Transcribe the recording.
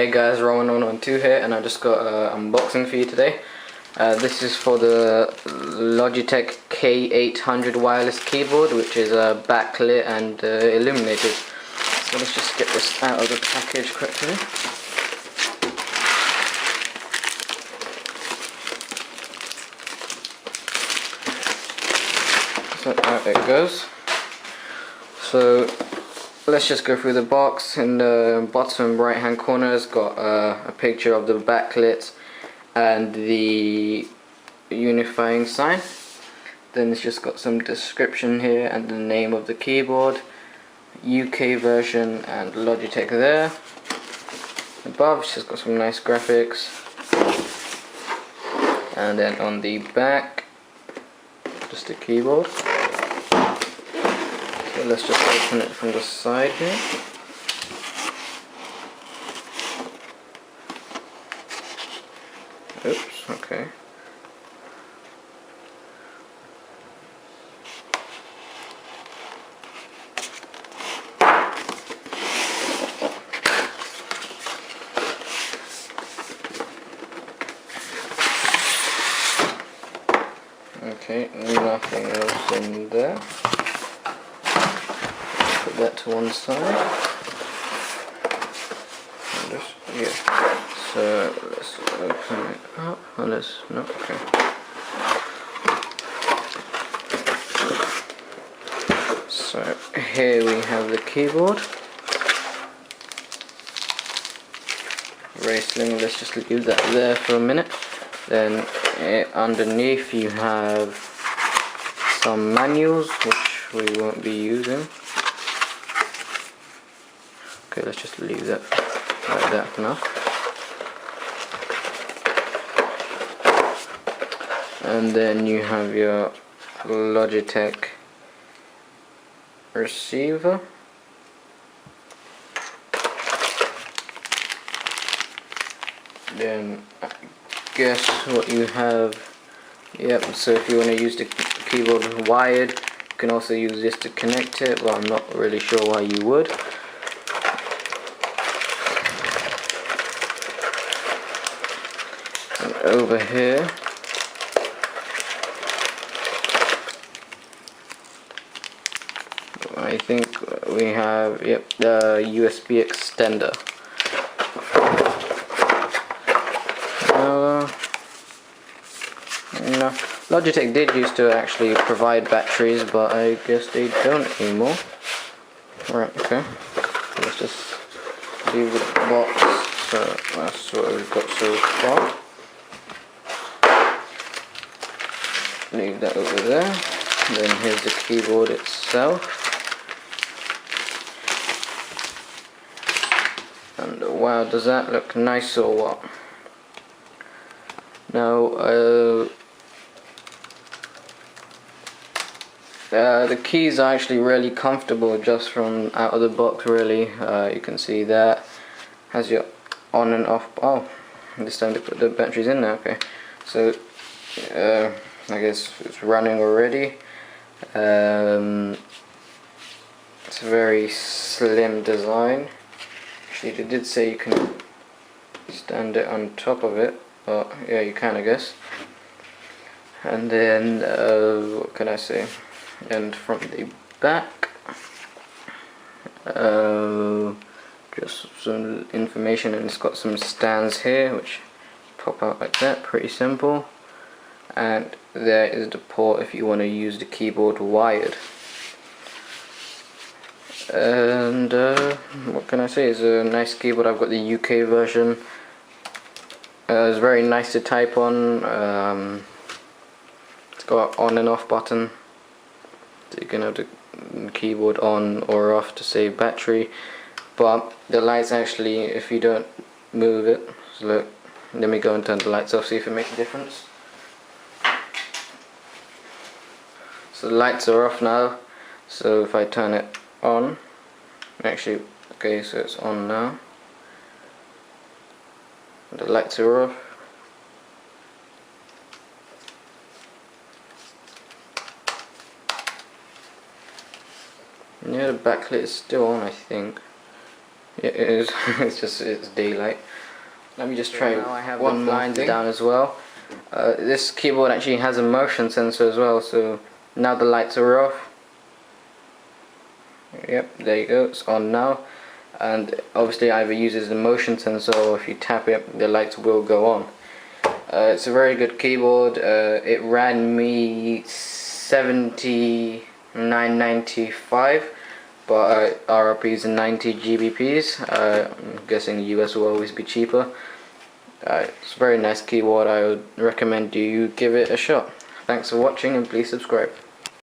Hey guys, Roman112 here, and I just got an unboxing for you today. This is for the Logitech K800 wireless keyboard, which is backlit and illuminated. So let's just get this out of the package quickly. So out it goes. So let's just go through the box. In the bottom right hand corner it's got a picture of the backlit and the unifying sign. Then it's just got some description here and the name of the keyboard, UK version, and Logitech there. Above it's just got some nice graphics, and then on the back just the keyboard. So let's just open it from the side here. Oops, okay. Okay, nothing else in there. Put that to one side. And just, yeah. So let's open it up. Oh, no, okay. So here we have the keyboard. Very slim. Let's just leave that there for a minute. Then underneath you have some manuals which we won't be using. Okay, let's just leave that like that for now. And then you have your Logitech receiver. Then I guess what you have, yep, so if you want to use the keyboard wired, you can also use this to connect it, but I'm not really sure why you would. And over here I think we have, yep, the USB extender. No, Logitech did used to actually provide batteries, but I guess they don't anymore. Right, okay. Let's just leave the box. So that's what we've got so far. Leave that over there. Then here's the keyboard itself. And wow, does that look nice or what? Now, the keys are actually really comfortable just from out of the box, really. You can see that has your on and off. Oh, this time to put the batteries in there. Okay, so I guess it's running already. It's a very slim design. Actually, they did say you can stand it on top of it, but yeah, you can, I guess. And then what can I say? And from the back, just some information, and it's got some stands here which pop out like that, pretty simple. And there is the port if you want to use the keyboard wired. And what can I say, it's a nice keyboard. I've got the UK version. It's very nice to type on. It's got an on and off button, so you can have the keyboard on or off to save battery. But the lights actually, if you don't move it, so look, let me go and turn the lights off, see if it makes a difference. So the lights are off now, so if I turn it on, actually, okay, so it's on now. The lights are off. Yeah, the backlit is still on, I think. It is. it's daylight. Let me just try. Now I have one lines down as well. This keyboard actually has a motion sensor as well, so now the lights are off. Yep, there you go, it's on now. And obviously either uses the motion sensor, or if you tap it the lights will go on. It's a very good keyboard. It ran me $79.95, but RRPs and 90 GBPs. I'm guessing the US will always be cheaper. It's a very nice keyboard. I would recommend you give it a shot. Thanks for watching, and please subscribe.